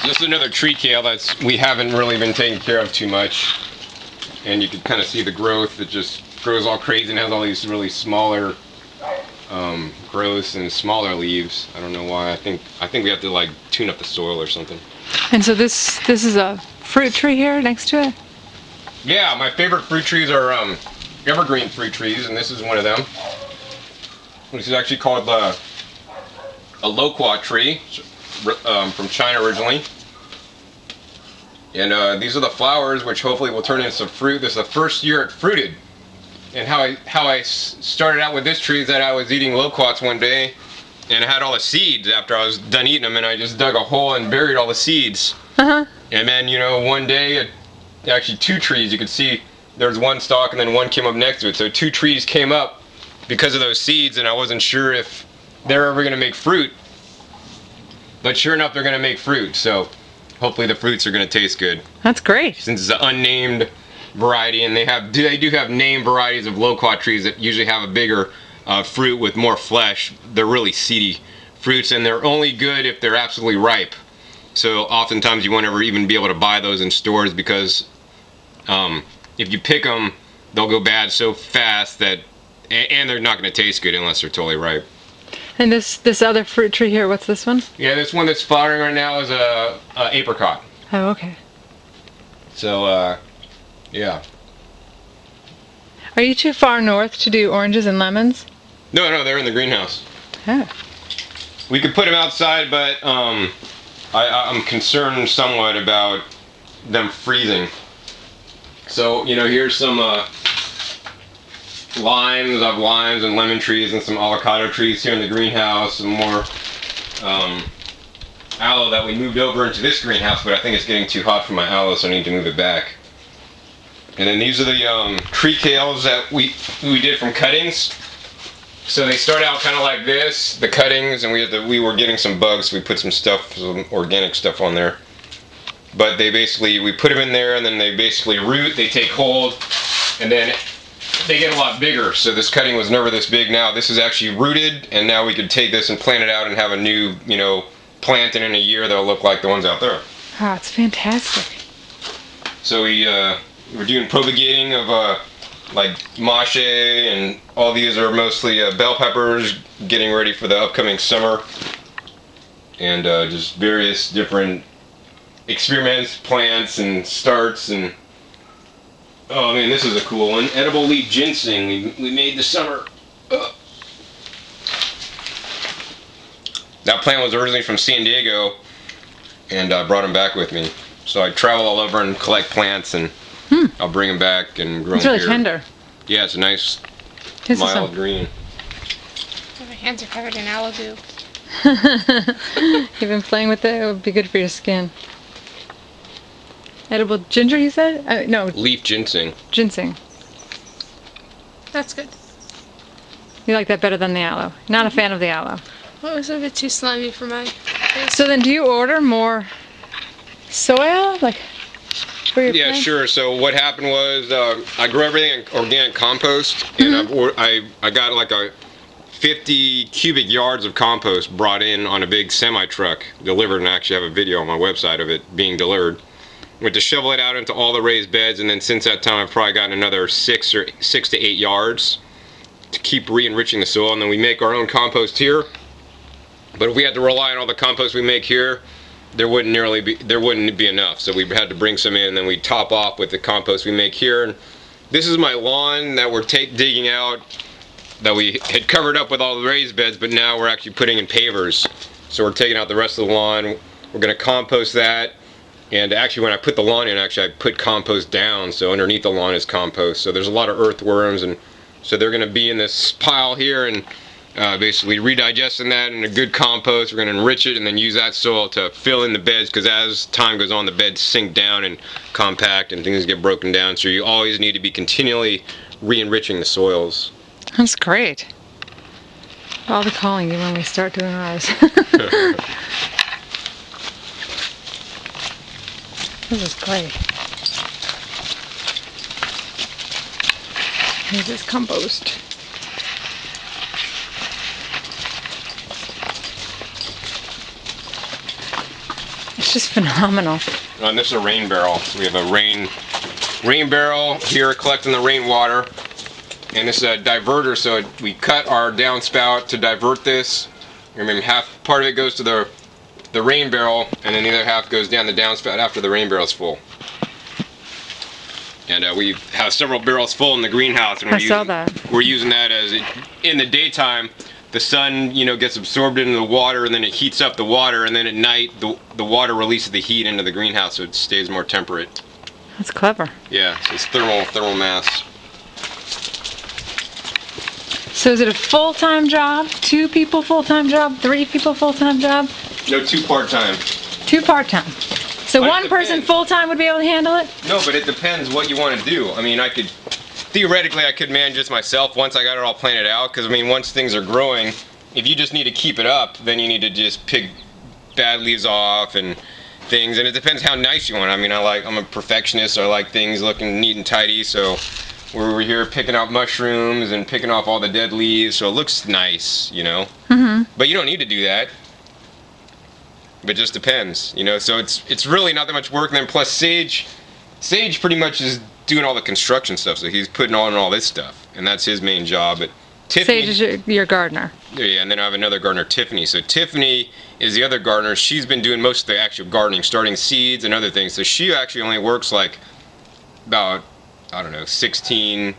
This is another tree kale that's we haven't really been taking care of too much, and you can kind of see the growth. It just grows all crazy and has all these really smaller growths and smaller leaves. I don't know why. I think we have to like tune up the soil or something. And so this is a fruit tree here next to it? Yeah, my favorite fruit trees are evergreen fruit trees, and this is one of them. This is actually called a loquat tree, from China originally. And these are the flowers, which hopefully will turn into some fruit. This is the first year it fruited. And how I started out with this tree is that I was eating loquats one day, and I had all the seeds after I was done eating them, and I just dug a hole and buried all the seeds. And then, you know, one day, actually 2 trees, you could see there was one stalk and then one came up next to it. So 2 trees came up because of those seeds, and I wasn't sure if they're ever going to make fruit. But sure enough, they're going to make fruit. So hopefully the fruits are going to taste good. That's great. Since it's an unnamed variety, and they do have named varieties of loquat trees that usually have a bigger fruit with more flesh. They're really seedy fruits, and they're only good if they're absolutely ripe. So oftentimes you won't ever even be able to buy those in stores because if you pick them, they'll go bad so fast that, and they're not going to taste good unless they're totally ripe. And this other fruit tree here, what's this one? Yeah, this one that's flowering right now is a apricot. Oh, okay. So yeah. Are you too far north to do oranges and lemons? No, they're in the greenhouse. Oh. We could put them outside, but I'm concerned somewhat about them freezing. So, you know, here's some limes. I have limes and lemon trees and some avocado trees here in the greenhouse. Some more aloe that we moved over into this greenhouse, but I think it's getting too hot for my aloe, so I need to move it back. And then these are the tree kales that we did from cuttings. So they start out kind of like this, the cuttings, and we were getting some bugs, so we put some organic stuff on there. But we put them in there, and then they basically root, they take hold, and then they get a lot bigger. So this cutting was never this big. Now this is actually rooted, and now we could take this and plant it out and have a new, you know, plant, and in a year they'll look like the ones out there. Oh, it's fantastic. So we're doing propagating of like mache, and all these are mostly bell peppers, getting ready for the upcoming summer, and just various different experiments, plants, and starts. And oh man, this is a cool one. Edible leaf ginseng we made this summer. That plant was originally from San Diego, and I brought them back with me. So I travel all over and collect plants, and I'll bring them back and grow them here. It's really tender. Yeah, it's a nice mild green. My hands are covered in aloe goop. You've been playing with it. It would be good for your skin. Edible ginger, you said? No. Leaf ginseng. Ginseng. That's good. You like that better than the aloe? Not a fan of the aloe. Well, it was a bit too slimy for my taste. So then do you order more soil? Like, for your Yeah, plants? sure. So what happened was I grew everything in organic compost, and I got like a 50 cubic yards of compost brought in on a big semi-truck, delivered, and I actually have a video on my website of it being delivered. Went to shovel it out into all the raised beds, and then since that time I've probably gotten another 6 to 8 yards to keep re-enriching the soil. And then we make our own compost here. But if we had to rely on all the compost we make here, there wouldn't be enough. So we had to bring some in, and then we top off with the compost we make here. And this is my lawn that we're digging out, that we had covered up with all the raised beds, but now we're actually putting in pavers. So we're taking out the rest of the lawn. We're going to compost that. And actually, when I put the lawn in, I put compost down, so underneath the lawn is compost. So there's a lot of earthworms, and so they're going to be in this pile here, and basically redigesting that in a good compost. We're going to enrich it and then use that soil to fill in the beds, because as time goes on, the beds sink down and compact and things get broken down. So you always need to be continually re-enriching the soils. That's great. I'll be calling you when we start doing ours. This is great. Here's this compost. just phenomenal. And this is a rain barrel. We have a rain barrel here collecting the rainwater. And this is a diverter, so we cut our downspout to divert this. Remember, part of it goes to the rain barrel, and then the other half goes down the downspout after the rain barrel's full. And we have several barrels full in the greenhouse, and we're using that as in the daytime. The sun, gets absorbed into the water, and then it heats up the water, and then at night the water releases the heat into the greenhouse, so it stays more temperate. That's clever. Yeah, so it's thermal mass. So is it a full-time job? 2 people full-time job? 3 people full-time job? No, 2 part-time. 2 part-time. So But one person full-time would be able to handle it? No, but it depends what you want to do. I mean, theoretically I could manage this myself once I got it all planned out, because I mean, once things are growing, if you just need to keep it up, then you need to just pick bad leaves off and things, and it depends how nice you want. I mean, I'm a perfectionist, so I like things looking neat and tidy, so we're here picking out mushrooms and picking off all the dead leaves, so it looks nice, Mm-hmm. But you don't need to do that. But it just depends, so it's really not that much work. And then plus Sage pretty much is doing all the construction stuff, so he's putting on all this stuff, and that's his main job. But Tiffany, Sage is your gardener. Yeah, and then I have another gardener, Tiffany. So Tiffany is the other gardener. She's been doing most of the actual gardening, starting seeds and other things. So she actually only works like about, I don't know, 12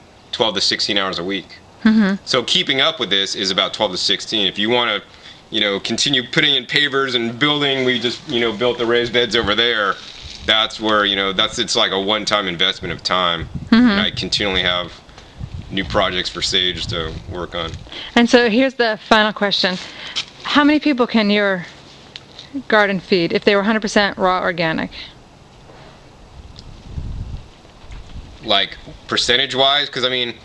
to 16 hours a week. Mm-hmm. So keeping up with this is about 12 to 16. If you want to, continue putting in pavers and building, we just, built the raised beds over there. That's where, it's like a one-time investment of time. Mm-hmm. And I continually have new projects for Sage to work on. And so here's the final question. How many people can your garden feed if they were 100% raw organic? Like percentage-wise? Because I mean,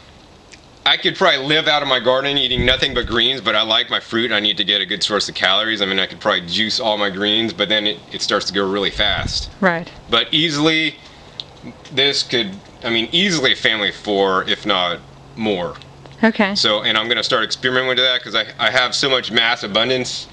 I could probably live out of my garden eating nothing but greens, but I like my fruit and I need to get a good source of calories. I mean, I could probably juice all my greens, but then it starts to go really fast. Right. But easily, easily a family of 4, if not more. Okay. So, and I'm going to start experimenting with that because I have so much mass abundance,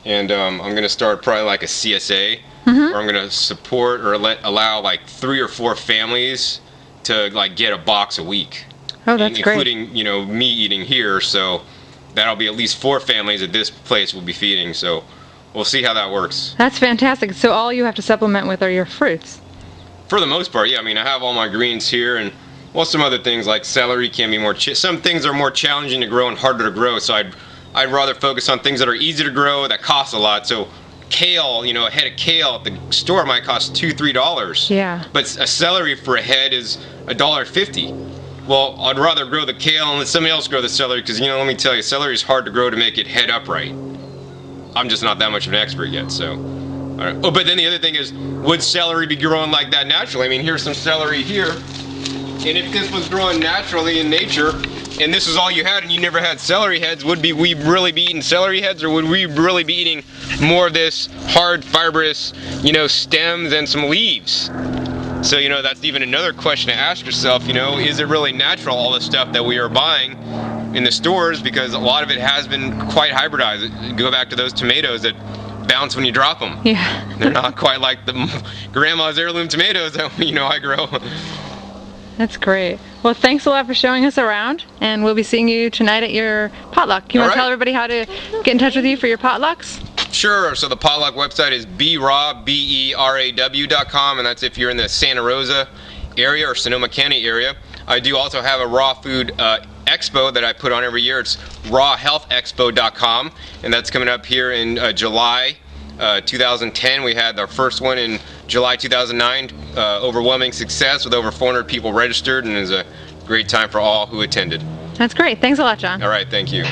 and I'm going to start probably like a CSA, Mm-hmm. where I'm going to support or allow like 3 or 4 families to like get a box a week. Oh, that's great. Including, me eating here, so that'll be at least 4 families that this place will be feeding, so we'll see how that works. That's fantastic. So all you have to supplement with are your fruits? For the most part, yeah. I mean, I have all my greens here, and some other things like celery can be more, some things are more challenging to grow and harder to grow, so I'd rather focus on things that are easy to grow, that cost a lot. So kale, a head of kale at the store might cost $2, $3. Yeah. But a celery for a head is $1.50. Well, I'd rather grow the kale and let somebody else grow the celery because, let me tell you, celery is hard to grow to make it head upright. I'm just not that much of an expert yet, so. All right. Oh, but then the other thing is, would celery be growing like that naturally? I mean, here's some celery here, and if this was growing naturally in nature, and this is all you had and you never had celery heads, would we really be eating celery heads, or would we really be eating more of this hard, fibrous, stems and some leaves? So, that's even another question to ask yourself, is it really natural, all the stuff that we are buying in the stores? Because a lot of it has been quite hybridized. Go back to those tomatoes that bounce when you drop them. Yeah. They're not quite like the grandma's heirloom tomatoes that, I grow. That's great. Well, thanks a lot for showing us around, and we'll be seeing you tonight at your potluck. You want to tell everybody how to get in touch with you for your potlucks? Sure. So the potluck website is beraw.com, and that's if you're in the Santa Rosa area or Sonoma County area. I do also have a raw food expo that I put on every year. It's rawhealthexpo.com, and that's coming up here in July 2010. We had our first one in July 2009. Overwhelming success with over 400 people registered, and it was a great time for all who attended. That's great. Thanks a lot, John. All right. Thank you.